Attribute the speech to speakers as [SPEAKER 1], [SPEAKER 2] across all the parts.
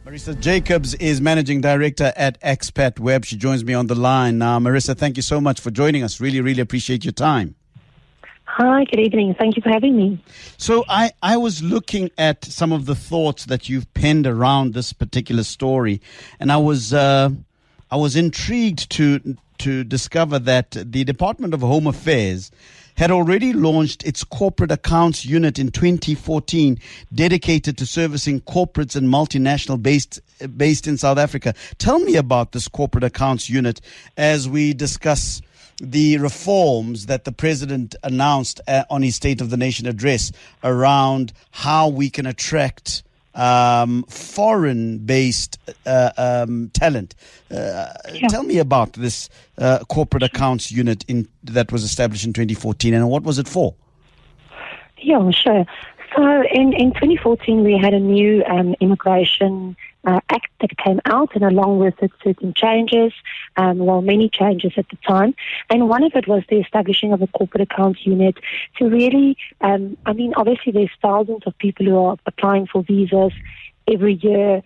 [SPEAKER 1] Marisa Jacobs is Managing Director at Xpatweb. She joins me on the line now. Marisa, thank you so much for joining us. Really, really appreciate your time.
[SPEAKER 2] Hi, good evening. Thank you for having me.
[SPEAKER 1] So I was looking at some of the thoughts that you've penned around this particular story, and I was intrigued to discover that the Department of Home Affairs had already launched its corporate accounts unit in 2014, dedicated to servicing corporates and multinational based in South Africa. Tell me about this corporate accounts unit as we discuss the reforms that the president announced on his State of the Nation address around how we can attract foreign-based talent. Tell me about this corporate accounts unit that was established in 2014, and what was it for?
[SPEAKER 2] Yeah, sure. So in 2014, we had a new immigration act that came out, and along with it, certain changes, many changes at the time. And one of it was the establishing of a corporate accounts unit to really, obviously there's thousands of people who are applying for visas every year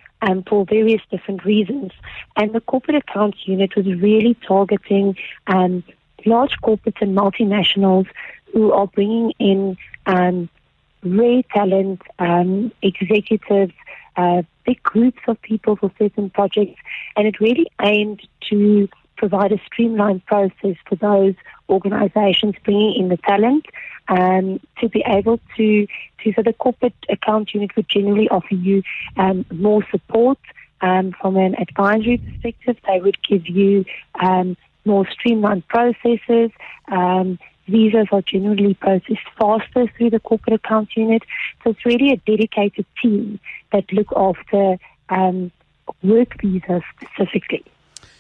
[SPEAKER 2] for various different reasons. And the corporate accounts unit was really targeting large corporates and multinationals who are bringing in rare talent, executives, big groups of people for certain projects, and it really aimed to provide a streamlined process for those organizations bringing in the talent to be able to so the corporate account unit would generally offer you more support from an advisory perspective. They would give you more streamlined processes. Visas are generally processed faster through the corporate accounts unit. So it's really a dedicated team that look after work visas specifically.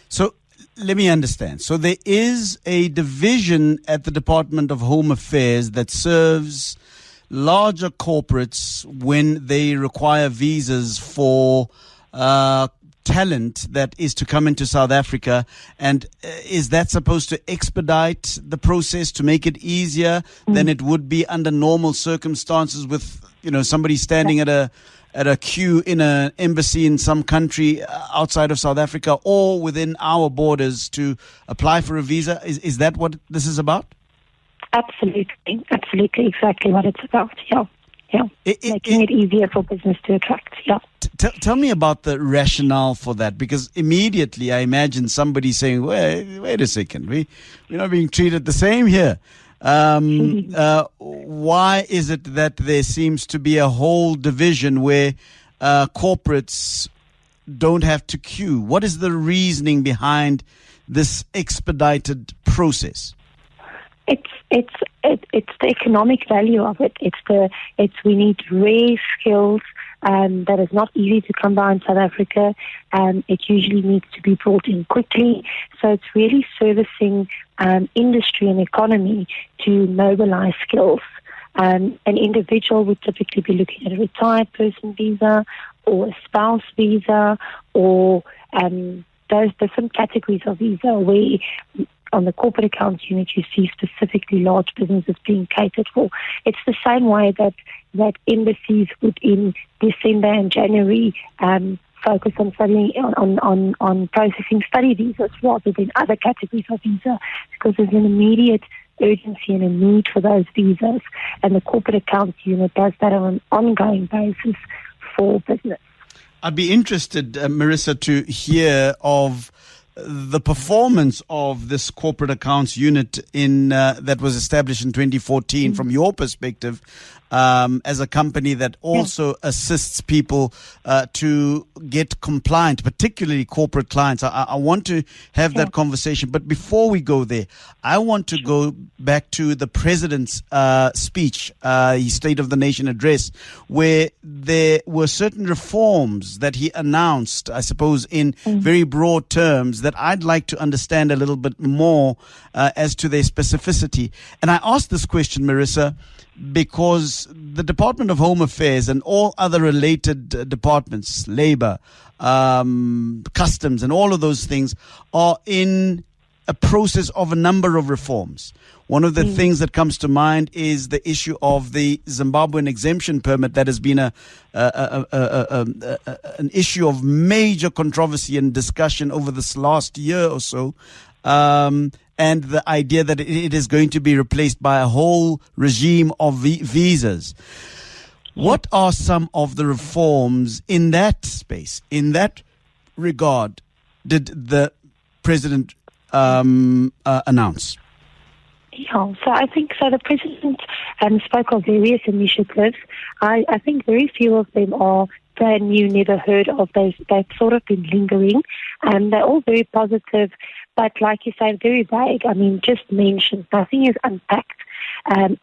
[SPEAKER 1] So let me understand. So there is a division at the Department of Home Affairs that serves larger corporates when they require visas for talent that is to come into South Africa, and is that supposed to expedite the process to make it easier than it would be under normal circumstances with somebody standing at a queue in an embassy in some country outside of South Africa or within our borders to apply for a visa? Is that what this is about?
[SPEAKER 2] Absolutely, exactly what it's about. Making it easier for business to attract.
[SPEAKER 1] Tell me about the rationale for that, because immediately I imagine somebody saying, wait a second, we're not being treated the same here. Why is it that there seems to be a whole division where corporates don't have to queue? What is the reasoning behind this expedited process?
[SPEAKER 2] It's the economic value of it. We need rare skills that is not easy to come by in South Africa. It usually needs to be brought in quickly. So it's really servicing industry and economy to mobilize skills. An individual would typically be looking at a retired person visa or a spouse visa or those different categories of visa where on the corporate accounts unit you see specifically large businesses being catered for. It's the same way that embassies would in December and January focus on studying on processing study visas rather than other categories of visa, because there's an immediate urgency and a need for those visas, and the corporate accounts unit does that on an ongoing basis for business.
[SPEAKER 1] I'd be interested, Marisa, to hear of the performance of this corporate accounts unit that was established in 2014 from your perspective as a company that also assists people to get compliant, particularly corporate clients. I want to have that conversation. But before we go there, I want to go back to the president's speech, his State of the Nation address, where there were certain reforms that he announced, I suppose, in very broad terms that I'd like to understand a little bit more as to their specificity. And I asked this question, Marisa, because the Department of Home Affairs and all other related departments, labor, customs, and all of those things are in a process of a number of reforms. One of the things that comes to mind is the issue of the Zimbabwean exemption permit that has been an issue of major controversy and discussion over this last year or so. And the idea that it is going to be replaced by a whole regime of visas. What are some of the reforms in that space, in that regard, did the president announce?
[SPEAKER 2] Yeah, so I think the president spoke of various initiatives. I think very few of them are brand new, never heard of. They've sort of been lingering, and they're all very positive, but like you say, very vague. I mean, just mentioned, nothing is unpacked.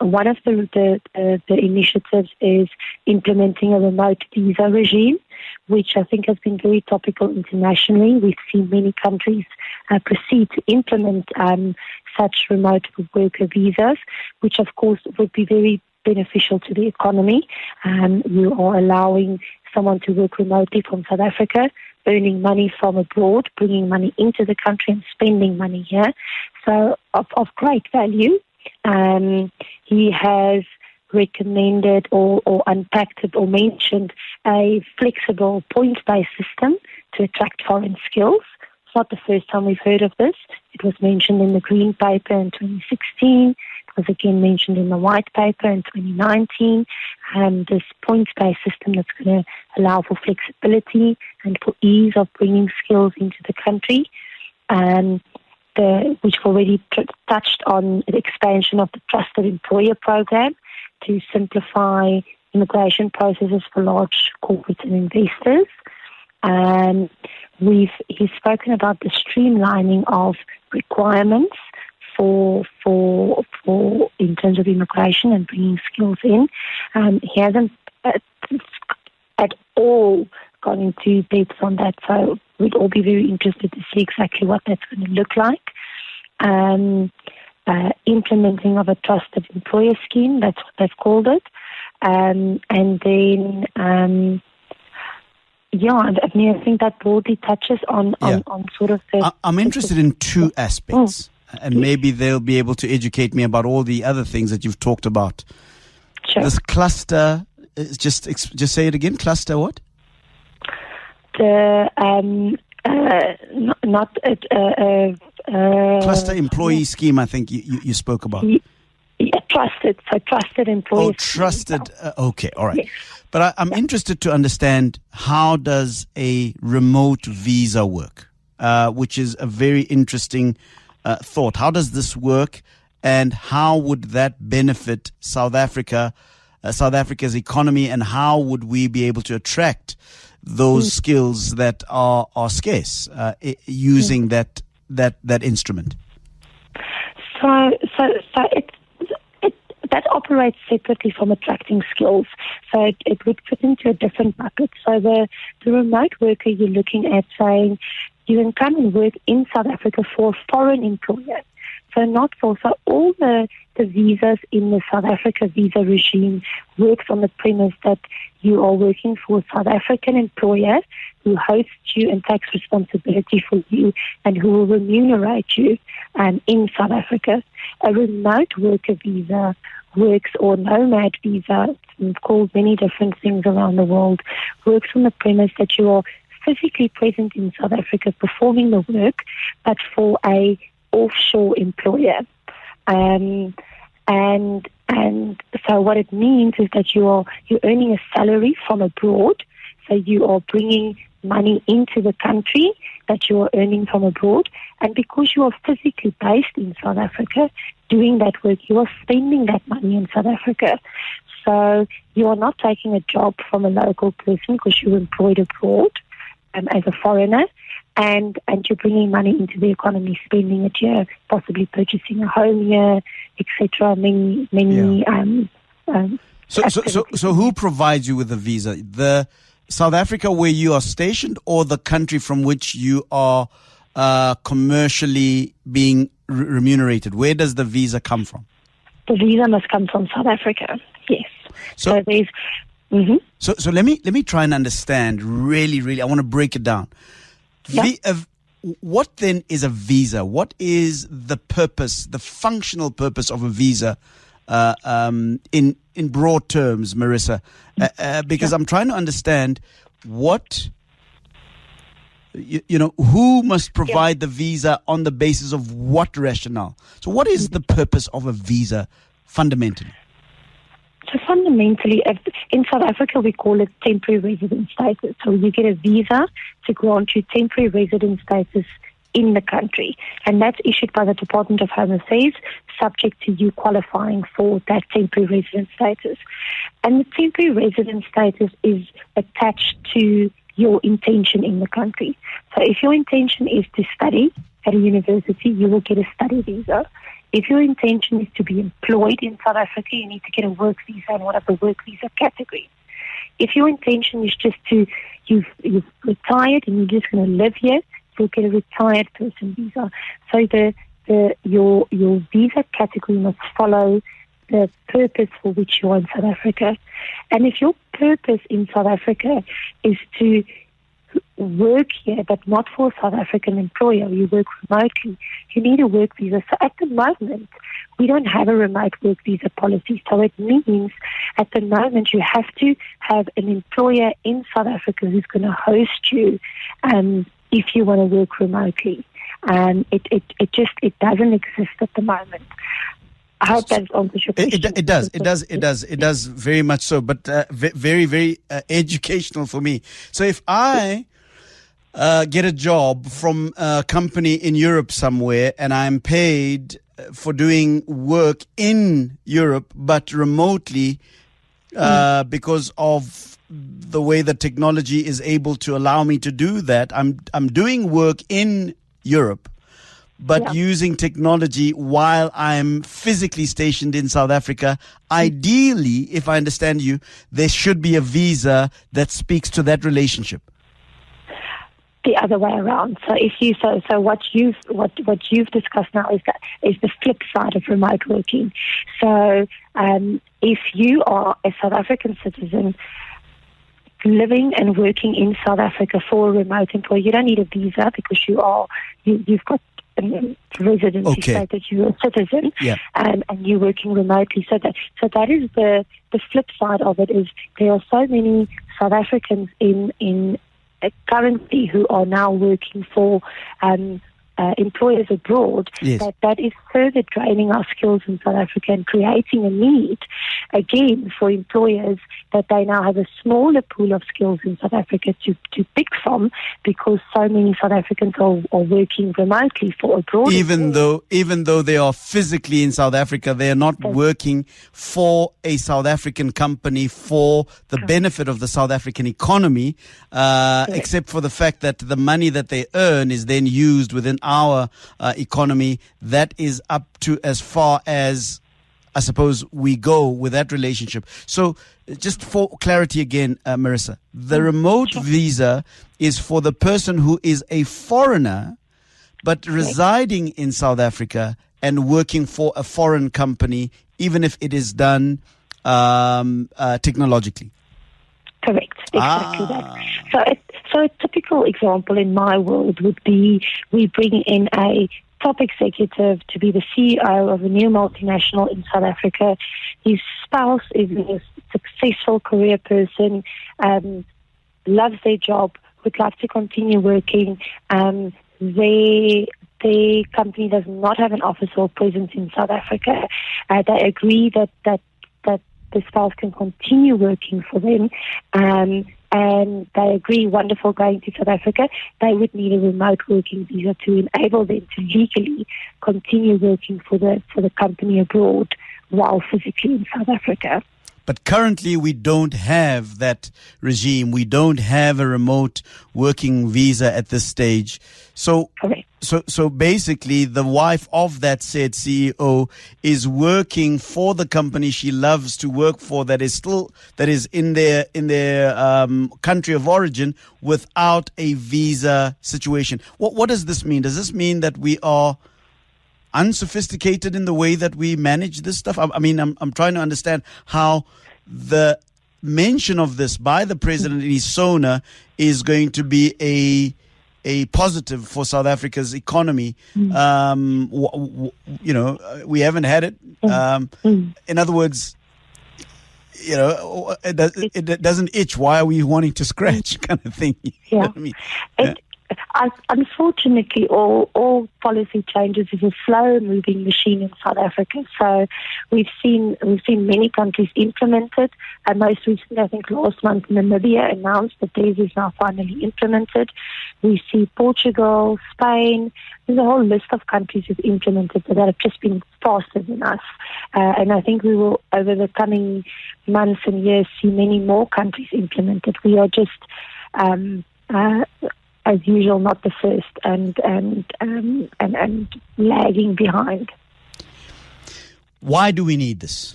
[SPEAKER 2] One of the initiatives is implementing a remote visa regime, which I think has been very topical internationally. We've seen many countries proceed to implement such remote worker visas, which of course would be very beneficial to the economy. You are allowing someone to work remotely from South Africa, earning money from abroad, bringing money into the country and spending money here. So of great value. He has recommended or unpacked or mentioned a flexible point-based system to attract foreign skills. It's not the first time we've heard of this. It was mentioned in the Green Paper in 2016. It was again mentioned in the White Paper in 2019. This points-based system that's going to allow for flexibility and for ease of bringing skills into the country. Which already touched on the expansion of the Trusted Employer Program to simplify immigration processes for large corporates and investors. He's spoken about the streamlining of requirements for in terms of immigration and bringing skills in. He hasn't at all gone into depth on that, so we'd all be very interested to see exactly what that's going to look like. Implementing of a trusted employer scheme, that's what they've called it. And then, I think that broadly touches on sort of the...
[SPEAKER 1] I'm interested in two aspects, and maybe they'll be able to educate me about all the other things that you've talked about.
[SPEAKER 2] Sure.
[SPEAKER 1] This cluster, just say it again, cluster what?
[SPEAKER 2] The
[SPEAKER 1] cluster employee scheme, I think you spoke about.
[SPEAKER 2] Trusted employee.
[SPEAKER 1] Oh, trusted. Okay, all right.
[SPEAKER 2] Yes.
[SPEAKER 1] But I'm interested to understand, how does a remote visa work, which is a very interesting thought. How does this work, and how would that benefit South Africa's economy, and how would we be able to attract those skills that are scarce using that instrument?
[SPEAKER 2] So that operates separately from attracting skills. So it would fit into a different bucket. So the remote worker, you're looking at saying you can come and work in South Africa for a foreign employer. So all the visas in the South Africa visa regime works on the premise that you are working for a South African employer who hosts you and takes responsibility for you and who will remunerate you in South Africa. A remote worker visa works, or nomad visa, it's called many different things around the world, works on the premise that you are physically present in South Africa performing the work, but for a offshore employer. And so what it means is that you're earning a salary from abroad, so you are bringing money into the country that you are earning from abroad, and because you are physically based in South Africa doing that work, you are spending that money in South Africa. So you are not taking a job from a local person because you're employed abroad as a foreigner, and you're bringing money into the economy, spending it here, possibly purchasing a home here, etc.
[SPEAKER 1] So who provides you with a visa? The South Africa where you are stationed, or the country from which you are commercially being remunerated? Where does the visa come from?
[SPEAKER 2] The visa must come from South Africa. Yes. So there's. Mm-hmm.
[SPEAKER 1] So let me try and understand. Really, I want to break it down.
[SPEAKER 2] Yeah.
[SPEAKER 1] what then is a visa? What is the purpose, the functional purpose of a visa in broad terms, Marisa? Because I'm trying to understand what, who must provide the visa on the basis of what rationale? So what is the purpose of a visa fundamentally?
[SPEAKER 2] So fundamentally, in South Africa, we call it temporary residence status. So you get a visa to grant you temporary residence status in the country. And that's issued by the Department of Home Affairs, subject to you qualifying for that temporary residence status. And the temporary residence status is attached to your intention in the country. So if your intention is to study at a university, you will get a study visa. If your intention is to be employed in South Africa, you need to get a work visa and one of the work visa categories. If your intention is just you've retired and you're just going to live here, you'll get a retired person visa. So your visa category must follow the purpose for which you are in South Africa. And if your purpose in South Africa is to work here, but not for a South African employer, you work remotely, you need a work visa. So at the moment, we don't have a remote work visa policy. So it means at the moment you have to have an employer in South Africa who's going to host you if you want to work remotely. It doesn't exist at the moment. I hope that answers your question.
[SPEAKER 1] It does very much so, but very, very educational for me. So if I get a job from a company in Europe somewhere and I'm paid for doing work in Europe but remotely because of the way that technology is able to allow me to do that, I'm doing work in Europe but using technology while I'm physically stationed in South Africa. Ideally, if I understand you, there should be a visa that speaks to that relationship.
[SPEAKER 2] The other way around. So what you've discussed now is the flip side of remote working. So if you are a South African citizen living and working in South Africa for a remote employer, you don't need a visa because you've got residency status, you're a citizen, and you're working remotely. So that is the flip side of it. Is there are so many South Africans in currently who are now working for employers abroad, that is further draining our skills in South Africa and creating a need, again, for employers that they now have a smaller pool of skills in South Africa to pick from because so many South Africans are working remotely for abroad.
[SPEAKER 1] Even though they are physically in South Africa, they are not working for a South African company for the benefit of the South African economy, except for the fact that the money that they earn is then used within our economy. That is up to as far as, I suppose, we go with that relationship. So just for clarity again, Marisa, the remote visa is for the person who is a foreigner but residing in South Africa and working for a foreign company, even if it is done technologically.
[SPEAKER 2] Correct, exactly that. So a typical example in my world would be we bring in a top executive to be the CEO of a new multinational in South Africa. His spouse is a successful career person, loves their job, would like to continue working. Their company does not have an office or presence in South Africa. They agree that the spouse can continue working for them, and they agree, wonderful, going to South Africa. They would need a remote working visa to enable them to legally continue working for the company abroad while physically in South Africa.
[SPEAKER 1] But currently we don't have that regime. We don't have a remote working visa at this stage. So, so basically the wife of that said CEO is working for the company she loves to work for that is in their country of origin without a visa situation. What does this mean? Does this mean that we are unsophisticated in the way that we manage this stuff? I mean, I'm trying to understand how the mention of this by the president in his SONA is going to be a positive for South Africa's economy. We haven't had it. In other words, it doesn't itch. Why are we wanting to scratch, kind of thing? You know what I mean?
[SPEAKER 2] Unfortunately, all policy changes is a slow-moving machine in South Africa. So we've seen many countries implement it. And most recently, I think last month, Namibia announced that theirs is now finally implemented. We see Portugal, Spain. There's a whole list of countries who've implemented it that have just been faster than us. And I think we will, over the coming months and years, see many more countries implement it. We are just as usual, not the first, and lagging behind.
[SPEAKER 1] Why do we need this?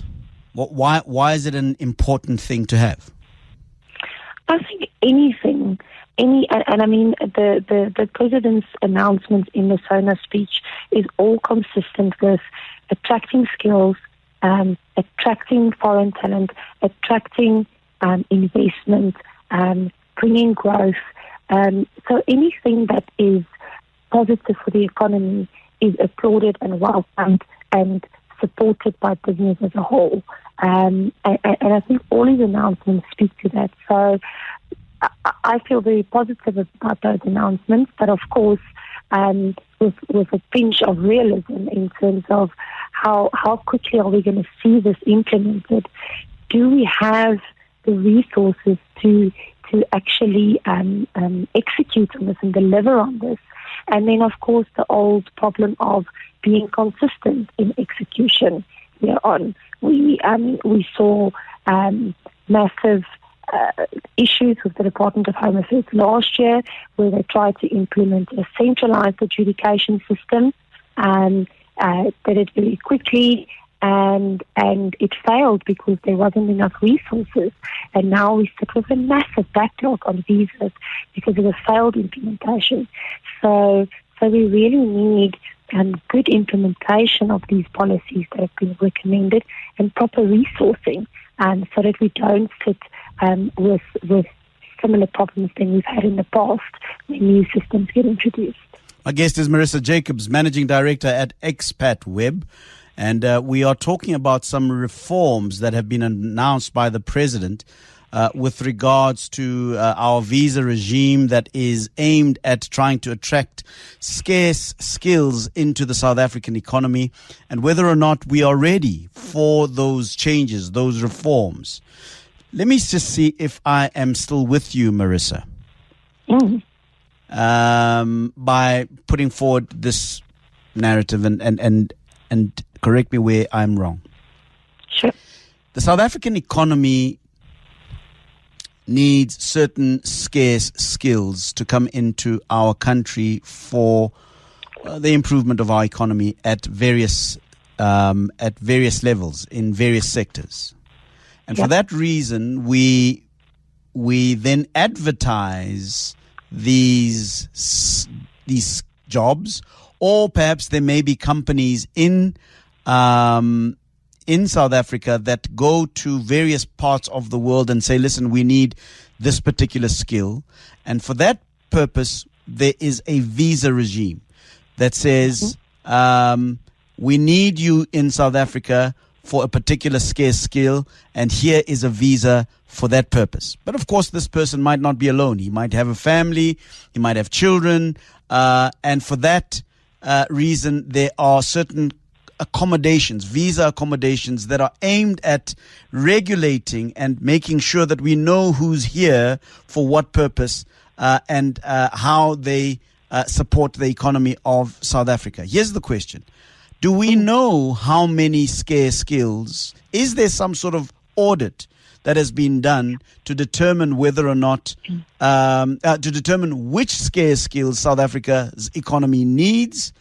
[SPEAKER 1] Why is it an important thing to have?
[SPEAKER 2] I think and I mean the president's announcement in the SONA speech is all consistent with attracting skills, attracting foreign talent, attracting investment, bringing growth. So anything that is positive for the economy is applauded and welcomed and supported by business as a whole. And I think all his announcements speak to that. So I feel very positive about those announcements, but of course with a pinch of realism in terms of how quickly are we going to see this implemented. Do we have the resources to actually execute on this and deliver on this? And then, of course, the old problem of being consistent in execution hereon. We saw massive issues with the Department of Home Affairs last year, where they tried to implement a centralized adjudication system, did it very quickly, and it failed because there wasn't enough resources. And now we sit with a massive backlog on visas because of a failed implementation. So we really need good implementation of these policies that have been recommended and proper resourcing, so that we don't sit with similar problems than we've had in the past when new systems get introduced.
[SPEAKER 1] My guest is Marisa Jacobs, Managing Director at Xpatweb. And we are talking about some reforms that have been announced by the president with regards to our visa regime that is aimed at trying to attract scarce skills into the South African economy, and whether or not we are ready for those changes, those reforms. Let me just see if I am still with you, Marisa, by putting forward this narrative and correct me where I'm wrong.
[SPEAKER 2] Sure.
[SPEAKER 1] The South African economy needs certain scarce skills to come into our country for the improvement of our economy at various levels in various sectors. And for that reason, we then advertise these jobs, or perhaps there may be companies in South Africa that go to various parts of the world and say, listen, we need this particular skill. And for that purpose, there is a visa regime that says, we need you in South Africa for a particular scarce skill, and here is a visa for that purpose. But of course, this person might not be alone. He might have a family, he might have children, and for that reason, there are certain accommodations, visa accommodations that are aimed at regulating and making sure that we know who's here for what purpose and how they support the economy of South Africa. Here's the question. Do we know how many scarce skills? Is there some sort of audit that has been done to determine whether or not, to determine which scarce skills South Africa's economy needs,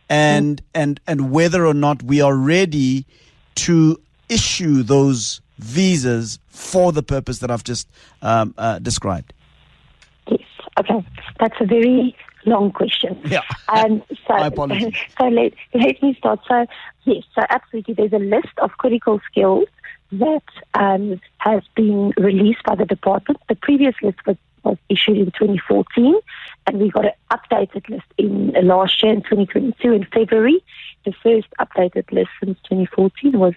[SPEAKER 1] and whether or not we are ready to issue those visas for the purpose that I've just described?
[SPEAKER 2] Yes. Okay. That's a very long question.
[SPEAKER 1] Yeah. My apologies.
[SPEAKER 2] So let me start. So yes, so absolutely, there's a list of critical skills that has been released by the department. The previous list was issued in 2014, and we got an updated list in last year in 2022 in February. The first updated list since 2014 was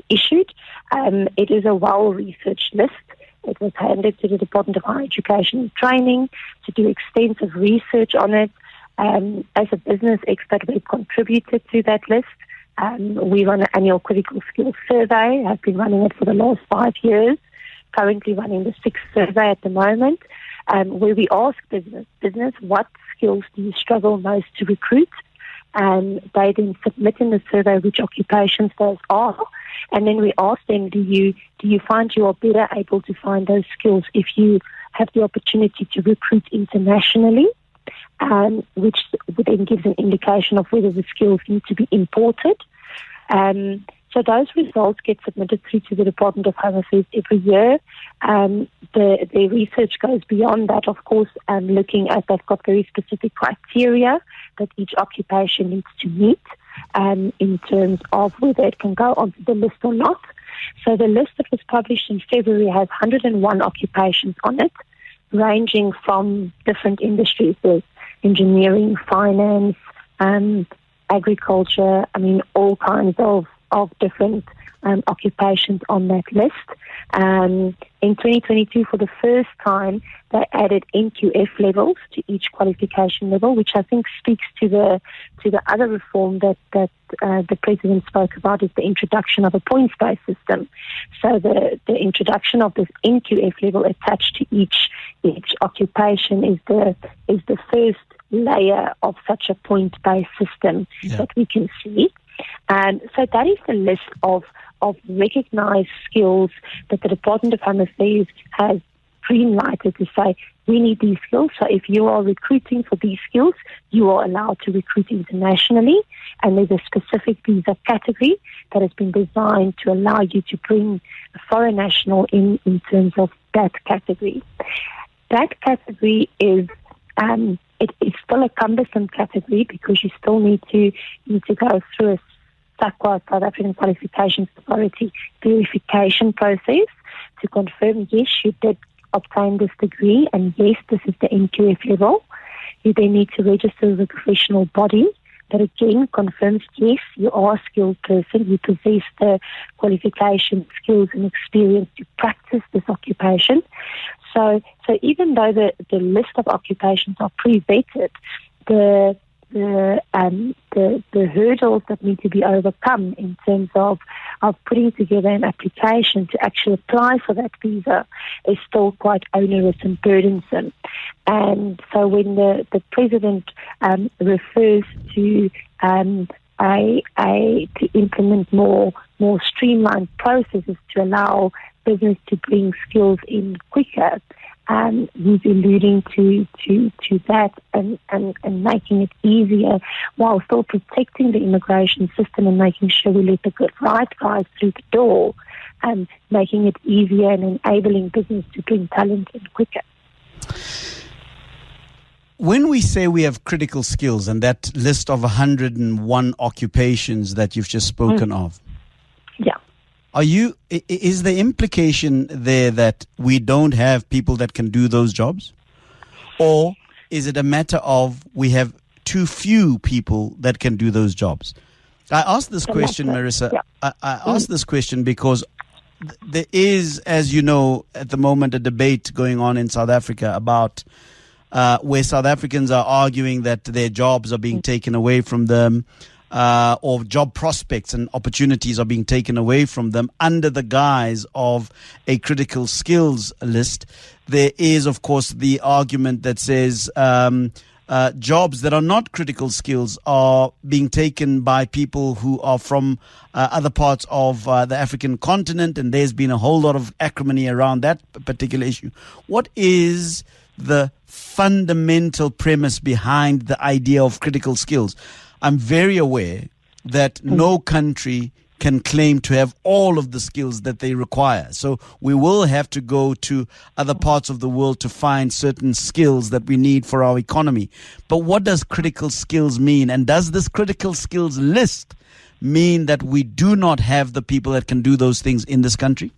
[SPEAKER 2] issued. It is a well-researched list. It was handed to the Department of Higher Education and Training to do extensive research on it. As a business, Xpatweb contributed to that list. We run an annual critical skills survey. I've been running it for the last 5 years, currently running the 6th survey at the moment, where we ask business, what skills do you struggle most to recruit? They then submit in the survey which occupations those are, and then we ask them, do you find you are better able to find those skills if you have the opportunity to recruit internationally, which then gives an indication of whether the skills need to be imported. So those results get submitted through to the Department of Home Affairs every year. The research goes beyond that, of course, looking at they've got very specific criteria that each occupation needs to meet in terms of whether it can go onto the list or not. So the list that was published in February has 101 occupations on it, ranging from different industries. There's engineering, finance, agriculture, all kinds of different occupations on that list. In 2022, for the first time, they added NQF levels to each qualification level, which I think speaks to the other reform that the President spoke about, is the introduction of a points-based system. So the introduction of this NQF level attached to each occupation is the first layer of such a point-based system that we can see. So that is the list of recognized skills that the Department of Home Affairs has green-lighted to say, we need these skills. So if you are recruiting for these skills, you are allowed to recruit internationally. And there's a specific visa category that has been designed to allow you to bring a foreign national in terms of that category. That category is it's still a cumbersome category because you still need to go through a SAQA, South African Qualifications Authority, verification process to confirm, yes, you did obtain this degree, and yes, this is the NQF level. You then need to register with a professional body that again confirms, yes, you are a skilled person, you possess the qualification, skills and experience to practice this occupation. So even though the list of occupations are pre-vetted, the hurdles that need to be overcome in terms of putting together an application to actually apply for that visa is still quite onerous and burdensome. And so when the President refers to to implement more streamlined processes to allow business to bring skills in quicker, he's alluding to that and making it easier while still protecting the immigration system and making sure we let the good right guys through the door, and making it easier and enabling business to bring talent in quicker.
[SPEAKER 1] When we say we have critical skills and that list of 101 occupations that you've just spoken of, is the implication there that we don't have people that can do those jobs? Or is it a matter of we have too few people that can do those jobs? I asked this question, Marisa. I asked this question because there is, as you know, at the moment a debate going on in South Africa about where South Africans are arguing that their jobs are being taken away from them, or job prospects and opportunities are being taken away from them under the guise of a critical skills list. There is, of course, the argument that says jobs that are not critical skills are being taken by people who are from other parts of the African continent, and there's been a whole lot of acrimony around that particular issue. What is the fundamental premise behind the idea of critical skills? I'm very aware that no country can claim to have all of the skills that they require. So we will have to go to other parts of the world to find certain skills that we need for our economy. But what does critical skills mean? And does this critical skills list mean that we do not have the people that can do those things in this country?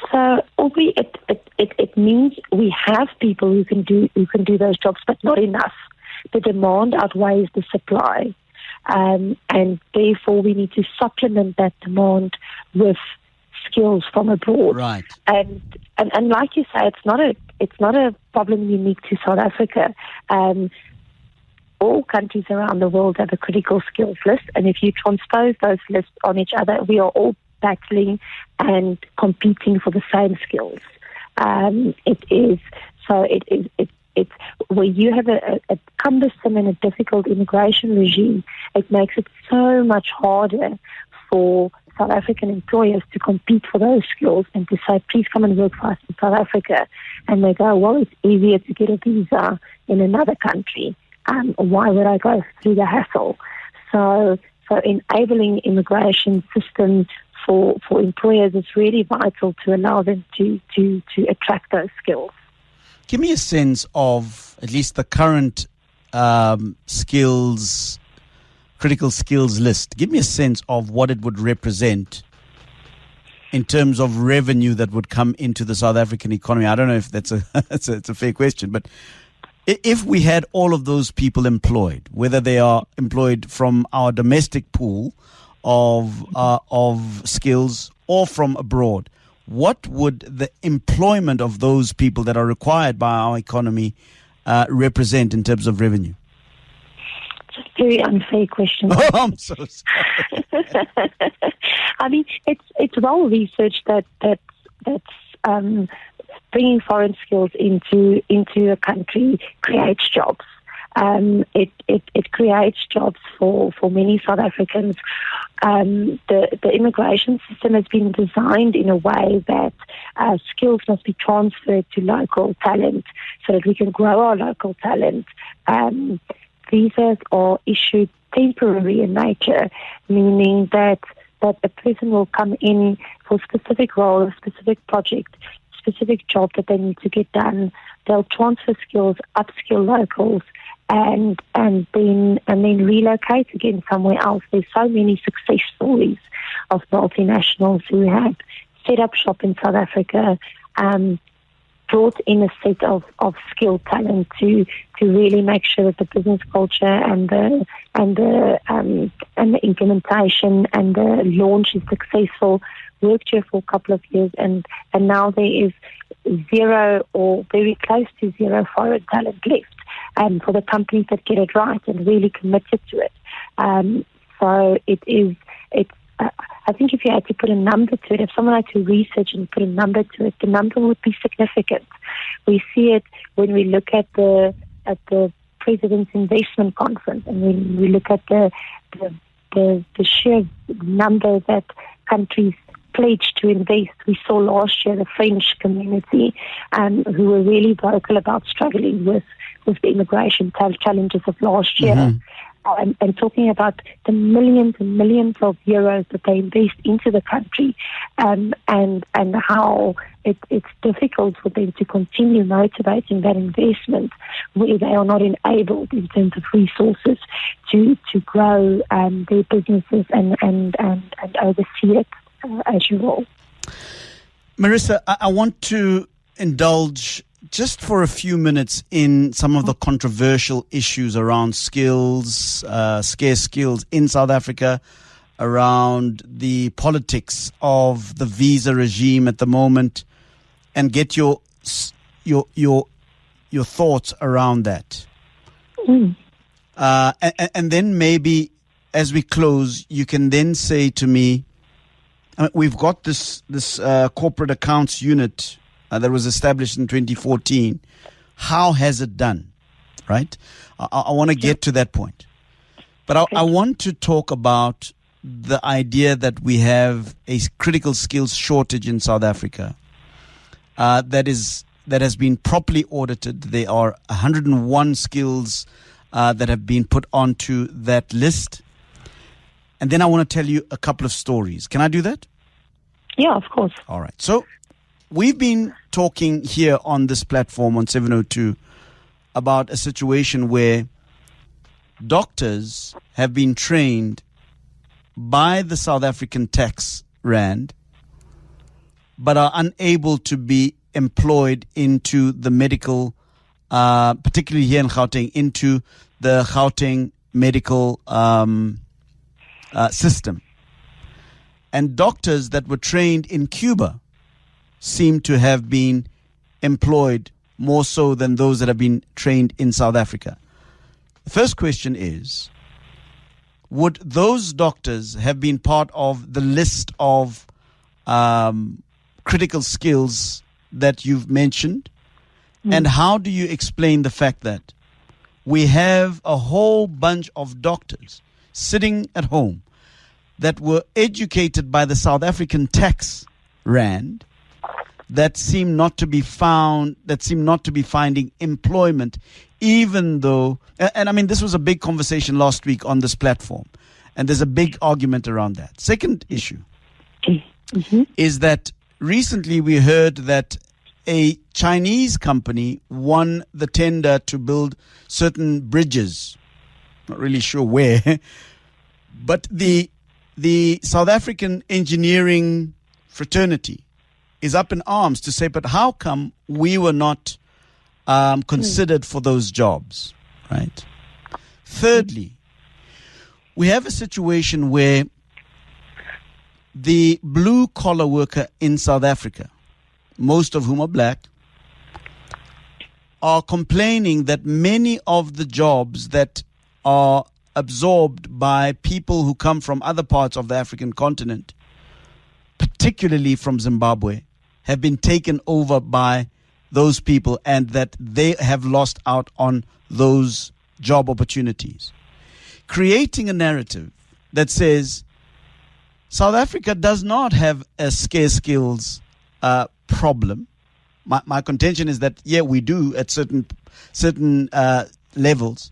[SPEAKER 2] So it it means we have people who can do those jobs, but not enough. The demand outweighs the supply, and therefore we need to supplement that demand with skills from abroad.
[SPEAKER 1] Right.
[SPEAKER 2] And like you say, it's not a problem unique to South Africa. All countries around the world have a critical skills list, and if you transpose those lists on each other, we are all battling and competing for the same skills. It's where you have a cumbersome and a difficult immigration regime. It makes it so much harder for South African employers to compete for those skills and to say, please come and work for us in South Africa. And they go, well, it's easier to get a visa in another country. Why would I go through the hassle? So enabling immigration systems for employers is really vital to allow them to attract those skills.
[SPEAKER 1] Give me a sense of at least the current critical skills list. Give me a sense of what it would represent in terms of revenue that would come into the South African economy. I don't know if that's it's a fair question, but if we had all of those people employed, whether they are employed from our domestic pool of skills or from abroad, what would the employment of those people that are required by our economy represent in terms of revenue?
[SPEAKER 2] It's a very unfair question.
[SPEAKER 1] Oh, I'm so sorry.
[SPEAKER 2] I mean, it's well researched that's bringing foreign skills into a country creates jobs. It creates jobs for many South Africans. The immigration system has been designed in a way that skills must be transferred to local talent so that we can grow our local talent. Visas are issued temporary in nature, meaning that a person will come in for a specific role, a specific project, specific job that they need to get done. They'll transfer skills, upskill locals, and then relocate again somewhere else. There's so many success stories of multinationals who have set up shop in South Africa, brought in a set of skilled talent to really make sure that the business culture and the implementation and the launch is successful. Worked here for a couple of years, and now there is zero or very close to zero foreign talent left for the companies that get it right and really committed to it. So I think if you had to put a number to it, if someone had to research and put a number to it, the number would be significant. We see it when we look at the President's Investment Conference, and when we look at the sheer number that countries pledged to invest. We saw last year the French community who were really vocal about struggling with the immigration challenges of last year. Mm-hmm. And talking about the millions and millions of euros that they invest into the country, and how it's difficult for them to continue motivating that investment where they are not enabled in terms of resources to grow their businesses and oversee it as you will.
[SPEAKER 1] Marisa, I want to indulge just for a few minutes in some of the controversial issues around skills, scarce skills in South Africa, around the politics of the visa regime at the moment, and get your thoughts around that. And then maybe as we close, you can then say to me, we've got this corporate accounts unit that was established in 2014. How has it done? Right? I want to get to that point. But I want to talk about the idea that we have a critical skills shortage in South Africa that has been properly audited. There are 101 skills that have been put onto that list. And then I want to tell you a couple of stories. Can I do that?
[SPEAKER 2] Yeah, of course.
[SPEAKER 1] All right. So we've been talking here on this platform on 702 about a situation where doctors have been trained by the South African tax rand but are unable to be employed into the medical, particularly here in Gauteng, into the Gauteng medical system. And doctors that were trained in Cuba seem to have been employed more so than those that have been trained in South Africa. The first question is, would those doctors have been part of the list of critical skills that you've mentioned? And how do you explain the fact that we have a whole bunch of doctors sitting at home that were educated by the South African tax rand that seem not to be finding employment, even though, and I mean, this was a big conversation last week on this platform, and there's a big argument around that. Second issue is that recently we heard that a Chinese company won the tender to build certain bridges, not really sure where, but the South African engineering fraternity is up in arms to say, but how come we were not considered for those jobs, right? Thirdly, we have a situation where the blue-collar worker in South Africa, most of whom are black, are complaining that many of the jobs that are absorbed by people who come from other parts of the African continent, particularly from Zimbabwe, have been taken over by those people, and that they have lost out on those job opportunities. Creating a narrative that says South Africa does not have a scarce skills problem. My contention is that, yeah, we do at certain levels.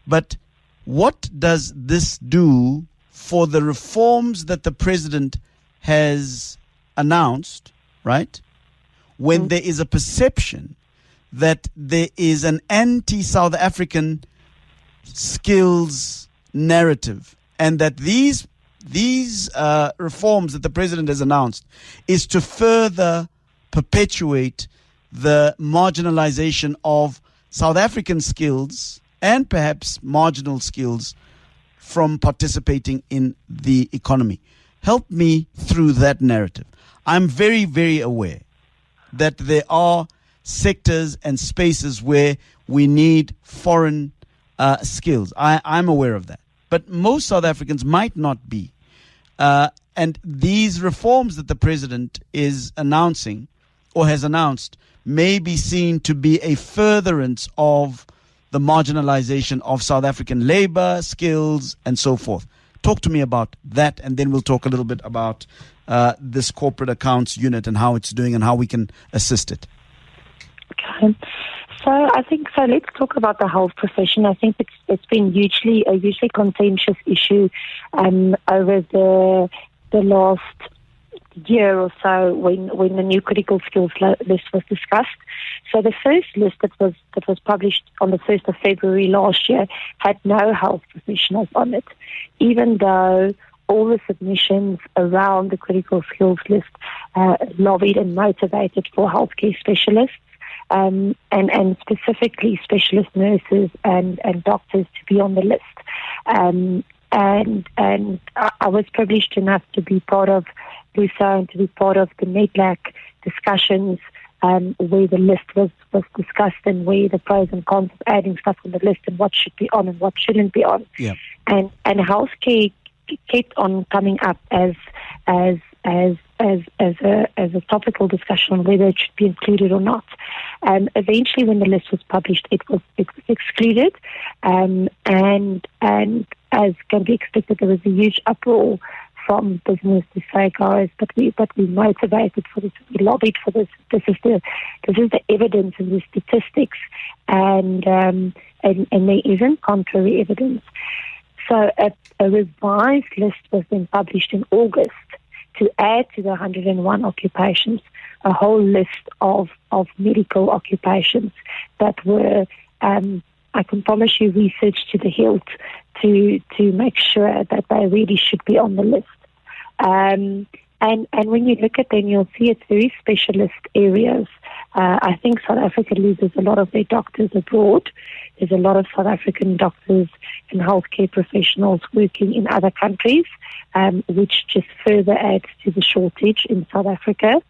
[SPEAKER 1] But what does this do for the reforms that the president has announced, right? When there is a perception that there is an anti-South African skills narrative, and that these reforms that the president has announced is to further perpetuate the marginalization of South African skills and perhaps marginal skills from participating in the economy. Help me through that narrative. I'm very, very aware that there are sectors and spaces where we need foreign skills. I'm aware of that. But most South Africans might not be. And these reforms that the president is announcing or has announced may be seen to be a furtherance of the marginalization of South African labor, skills, and so forth. Talk to me about that, and then we'll talk a little bit about this corporate accounts unit and how it's doing and how we can assist it.
[SPEAKER 2] Okay. So let's talk about the health profession. I think it's been a hugely contentious issue over the last year or so when the new critical skills list was discussed. So the first list that was published on the 1st of February last year had no health professionals on it, even though all the submissions around the critical skills list lobbied and motivated for healthcare specialists. And specifically specialist nurses and doctors to be on the list. And I was privileged enough to be part of LUSA and to be part of the NEDLAC discussions where the list was discussed and where the pros and cons of adding stuff on the list and what should be on and what shouldn't be on. Yeah. And healthcare kept on coming up as a topical discussion on whether it should be included or not. Eventually, when the list was published, it was excluded, and as can be expected, there was a huge uproar from business to say, guys, but we motivated for this, we lobbied for this. This is the evidence and the statistics, and there isn't contrary evidence. So a revised list was then published in August to add to the 101 occupations a whole list of medical occupations that were, I can promise you, researched to the hilt to make sure that they really should be on the list. And And when you look at them, you'll see it's very specialist areas. I think South Africa loses a lot of their doctors abroad. There's a lot of South African doctors and healthcare professionals working in other countries, which just further adds to the shortage in South Africa.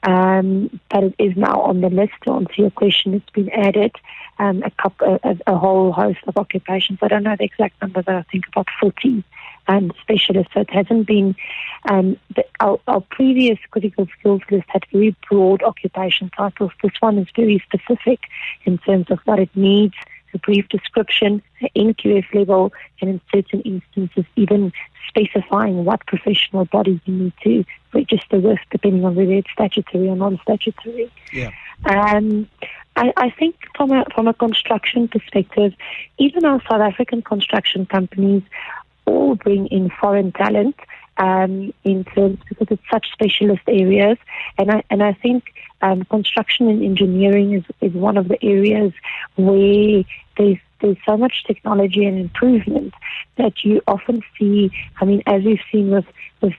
[SPEAKER 2] But it is now on the list. To answer your question, it's been added a whole host of occupations. I don't know the exact number, but I think about 40 specialists. So it hasn't been. Our previous critical skills list had very broad occupation titles. This one is very specific in terms of what it needs, a brief description, an NQF level, and in certain instances even specifying what professional body you need to register with, depending on whether it's statutory or non-statutory.
[SPEAKER 1] Yeah.
[SPEAKER 2] I think from a construction perspective, even our South African construction companies all bring in foreign talent in terms, because it's such specialist areas, and I think construction and engineering is one of the areas where there's so much technology and improvement that you often see. I mean, as we've seen with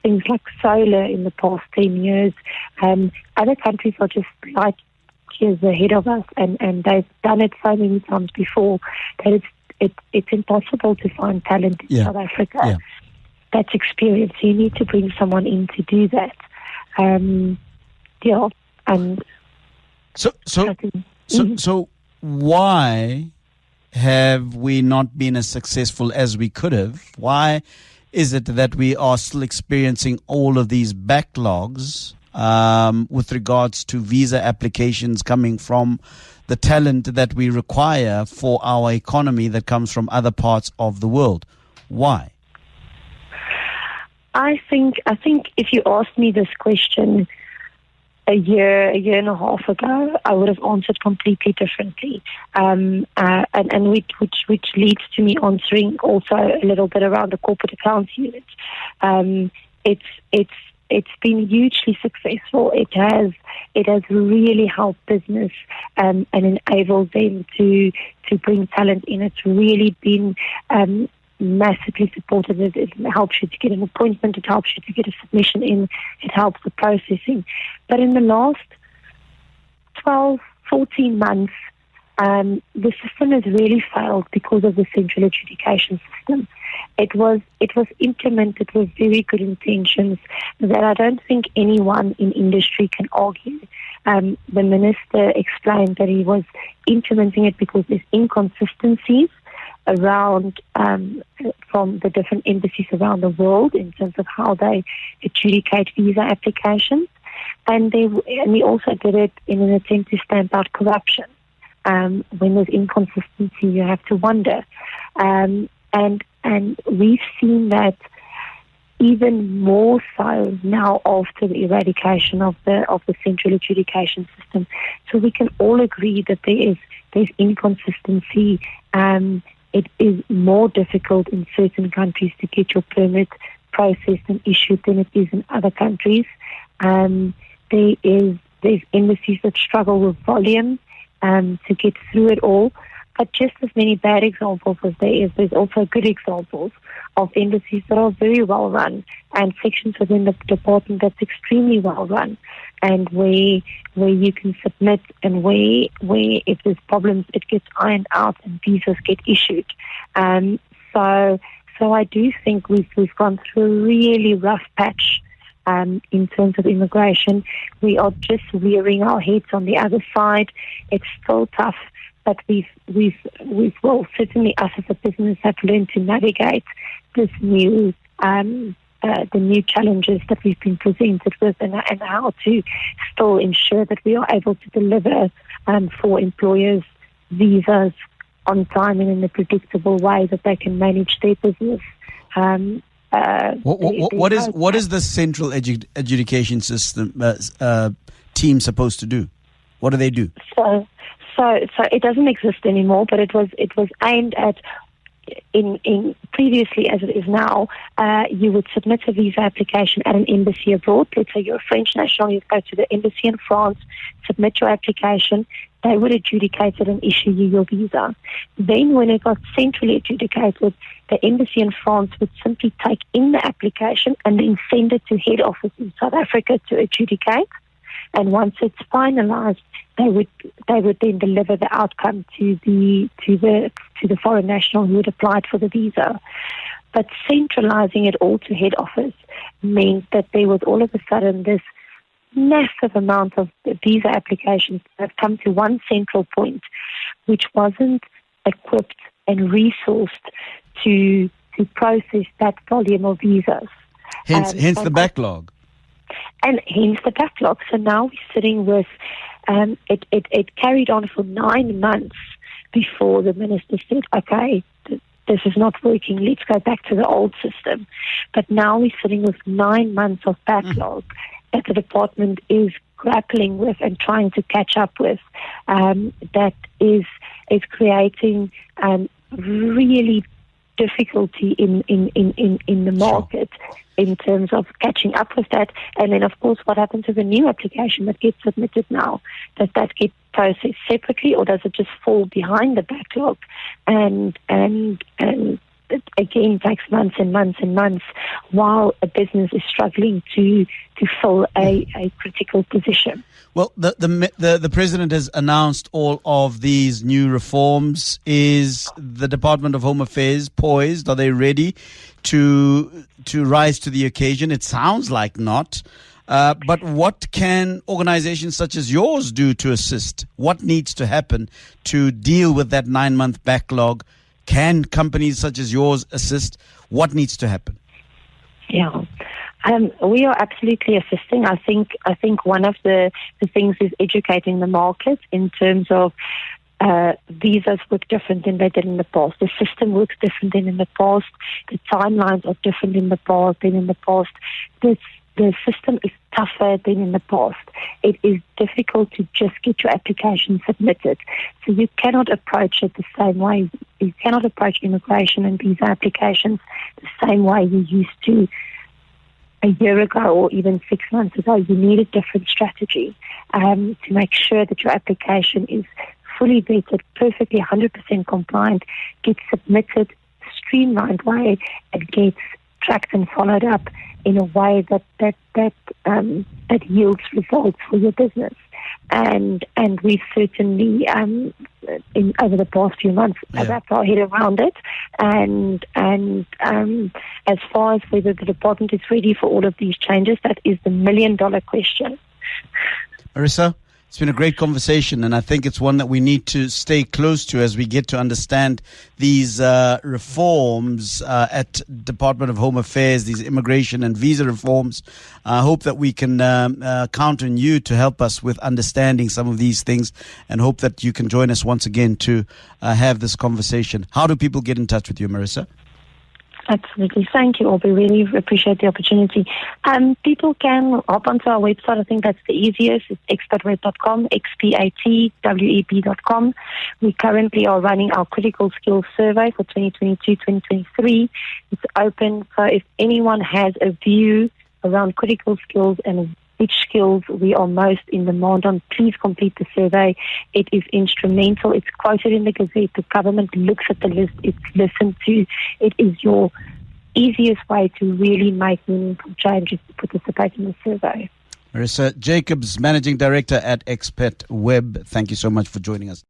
[SPEAKER 2] things like solar in the past 10 years, other countries are just like years ahead of us, and they've done it so many times before that it's impossible to find talent in South Africa.
[SPEAKER 1] Yeah.
[SPEAKER 2] That's experience. You need to bring someone in to do that. And
[SPEAKER 1] so why have we not been as successful as we could have? Why is it that we are still experiencing all of these backlogs with regards to visa applications coming from the talent that we require for our economy that comes from other parts of the world? Why?
[SPEAKER 2] I think if you asked me this question a year and a half ago, I would have answered completely differently. And which leads to me answering also a little bit around the corporate accounts unit. It's been hugely successful. It has really helped business and enabled them to bring talent in. It's really been massively supported. It helps you to get an appointment. It helps you to get a submission in. It helps the processing. But in the last 12, 14 months, the system has really failed because of the central adjudication system. It was implemented with very good intentions that I don't think anyone in industry can argue. The minister explained that he was implementing it because there's inconsistencies around from the different embassies around the world in terms of how they adjudicate visa applications, and he also did it in an attempt to stamp out corruption. When there's inconsistency, you have to wonder, and we've seen that even more so now after the eradication of the central adjudication system. So we can all agree that there's inconsistency. It is more difficult in certain countries to get your permit processed and issued than it is in other countries. There's embassies that struggle with volume to get through it all. But just as many bad examples as there's also good examples of embassies that are very well run and sections within the department that's extremely well run, and where you can submit, and where if there's problems it gets ironed out and visas get issued. So I do think we've gone through a really rough patch in terms of immigration. We are just rearing our heads on the other side. It's still tough, but we've certainly us as a business have learned to navigate this new the new challenges that we've been presented with, and how to still ensure that we are able to deliver for employers visas on time and in a predictable way that they can manage their business.
[SPEAKER 1] What is the central adjudication system team supposed to do? What do they do?
[SPEAKER 2] So it doesn't exist anymore, but it was aimed at in previously as it is now, you would submit a visa application at an embassy abroad. Let's say you're a French national, you go to the embassy in France, submit your application. They would adjudicate it and issue you your visa. Then when it got centrally adjudicated, the embassy in France would simply take in the application and then send it to head office in South Africa to adjudicate. And once it's finalized, they would then deliver the outcome to the foreign national who had applied for the visa. But centralizing it all to head office meant that there was all of a sudden this massive amount of visa applications that have come to one central point, which wasn't equipped and resourced to process that volume of visas.
[SPEAKER 1] Hence the backlog.
[SPEAKER 2] And hence the backlog. So now we're sitting with, it carried on for 9 months before the minister said, okay, this is not working, let's go back to the old system. But now we're sitting with 9 months of backlog that the department is grappling with and trying to catch up with. That is creating really difficulty in the market in terms of catching up with that. And then, of course, what happens with a new application that gets submitted now? Does that get processed separately, or does it just fall behind the backlog? And it again takes months and months and months while a business is struggling to fill a critical position.
[SPEAKER 1] Well, the president has announced all of these new reforms. Is the Department of Home Affairs poised? Are they ready to rise to the occasion? It sounds like not. But what can organizations such as yours do to assist? What needs to happen to deal with that 9-month backlog? Can companies such as yours assist? What needs to happen?
[SPEAKER 2] Yeah. We are absolutely assisting. I think one of the things is educating the market in terms of visas work different than they did in the past. The system works different than in the past. The timelines are different than in the past. The system is tougher than in the past. It is difficult to just get your application submitted. So you cannot approach it the same way. You cannot approach immigration and visa applications the same way you used to a year ago or even 6 months ago. You need a different strategy to make sure that your application is fully vetted, perfectly 100% compliant, gets submitted streamlined way, and gets tracked and followed up in a way that yields results for your business. And we've certainly over the past few months wrapped our head around it. And as far as whether the department is ready for all of these changes, that is the $1 million question.
[SPEAKER 1] Marisa, it's been a great conversation, and I think it's one that we need to stay close to as we get to understand these reforms at Department of Home Affairs, these immigration and visa reforms. I hope that we can count on you to help us with understanding some of these things, and hope that you can join us once again to have this conversation. How do people get in touch with you, Marisa?
[SPEAKER 2] Absolutely. Thank you, Aubrey. Really appreciate the opportunity. People can hop onto our website. I think that's the easiest. It's xpatweb.com, xpatweb.com. We currently are running our critical skills survey for 2022-2023. It's open, so if anyone has a view around critical skills and which skills we are most in demand on, please complete the survey. It is instrumental. It's quoted in the Gazette. The government looks at the list. It's listened to. It is your easiest way to really make meaningful changes to participate in the survey.
[SPEAKER 1] Marisa Jacobs, Managing Director at Xpatweb. Thank you so much for joining us.